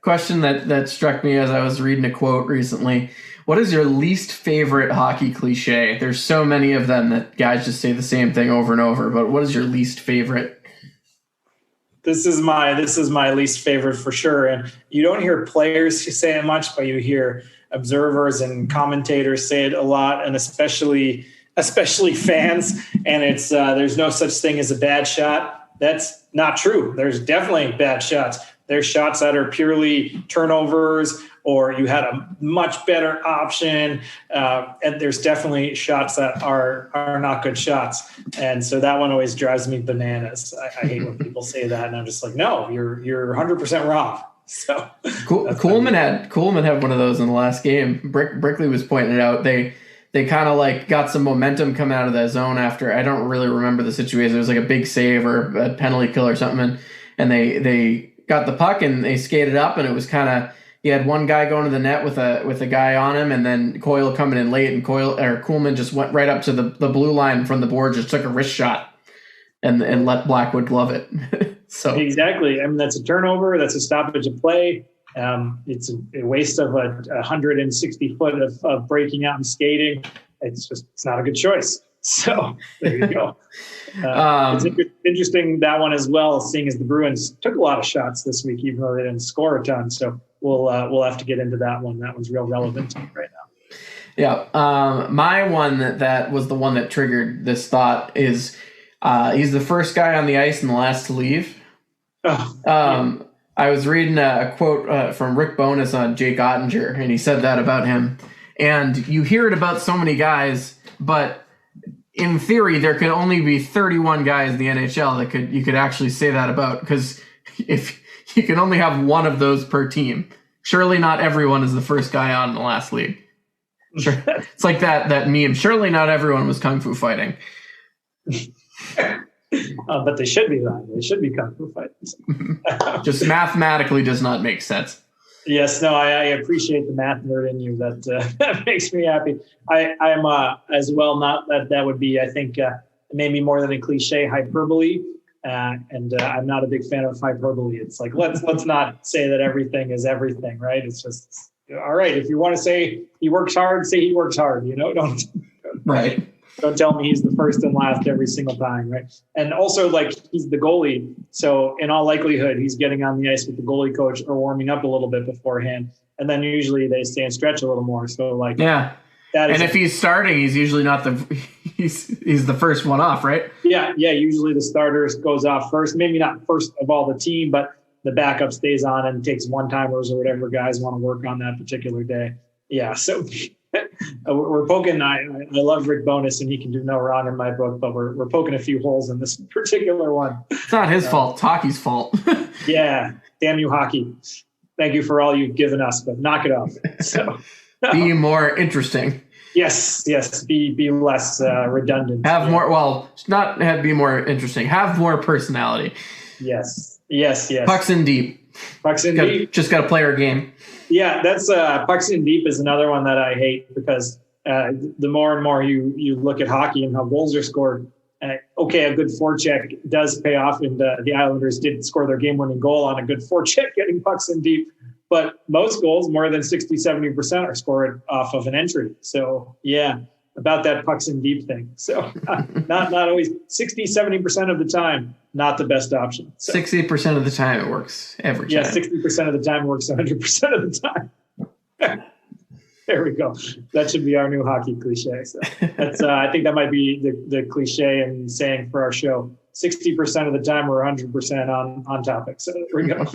question that struck me as I was reading a quote recently. What is your least favorite hockey cliche? There's so many of them that guys just say the same thing over and over, but what is your least favorite? This is my least favorite for sure. And you don't hear players say it much, but you hear observers and commentators say it a lot, and especially fans. And it's there's no such thing as a bad shot. That's not true. There's definitely bad shots. There's shots that are purely turnovers, or you had a much better option. And there's definitely shots that are not good shots. And so that one always drives me bananas. I hate when people say that, and I'm just like, no, you're 100% wrong. So Coolman had one of those in the last game. Brickley was pointing it out. They kind of like got some momentum coming out of that zone after, I don't really remember the situation. It was like a big save or a penalty kill or something. And they got the puck and they skated up, and it was kind of, you had one guy going to the net with a guy on him, and then Coyle coming in late, and Coolman just went right up to the blue line from the board, just took a wrist shot and let Blackwood glove it. So exactly. I mean, that's a turnover. That's a stoppage of play. It's a waste of 160 foot of breaking out and skating. It's not a good choice. So there you go. It's interesting, that one as well, seeing as the Bruins took a lot of shots this week, even though they didn't score a ton. So we'll have to get into that one. That one's real relevant to me right now. Yeah. My one that was the one that triggered this thought is he's the first guy on the ice and the last to leave. I was reading a quote from Rick Bowness on Jake Ottinger, and he said that about him. And you hear it about so many guys, but in theory, there could only be 31 guys in the NHL that you could actually say that about, because if you can only have one of those per team, surely not everyone is the first guy on in the last league. Sure. It's like that meme. Surely not everyone was kung fu fighting. But they should be right. They should be kung fu fighters. Just mathematically does not make sense. Yes, no, I appreciate the math nerd in you. That makes me happy. I'm as well. Not that would be, I think, maybe more than a cliche, hyperbole. And I'm not a big fan of hyperbole. It's like let's not say that everything is everything, right? It's just all right. If you want to say he works hard, say he works hard. Don't right. Don't tell me he's the first and last every single time, right? And also, like, he's the goalie, so in all likelihood, he's getting on the ice with the goalie coach or warming up a little bit beforehand, and then usually they stay and stretch a little more. So, like, yeah. And if he's starting, he's usually not he's the first one off, right? Yeah. Usually the starter goes off first, maybe not first of all the team, but the backup stays on and takes one-timers or whatever guys want to work on that particular day. Yeah, so. We're poking. I love Rick Bowness, and he can do no wrong in my book. But we're poking a few holes in this particular one. It's not his fault. It's hockey's fault. Yeah, damn you, hockey! Thank you for all you've given us, but knock it off. So be more interesting. Yes. Be less redundant. Have more. Well, not be more interesting. Have more personality. Yes. Pucks in deep. Just got to play our game. Yeah, that's pucks in deep is another one that I hate, because the more and more you look at hockey and how goals are scored, a good forecheck does pay off, and the Islanders did score their game-winning goal on a good forecheck getting pucks in deep. But most goals, more than 60-70%, are scored off of an entry. So, yeah, about that pucks in deep thing. So not always 60-70% of the time, not the best option. So, 60% of the time it works every time. Yeah, 60% of the time it works 100% of the time. There we go. That should be our new hockey cliche. So that's I think that might be the cliche and saying for our show. 60% of the time we're 100% on topic. So there we go.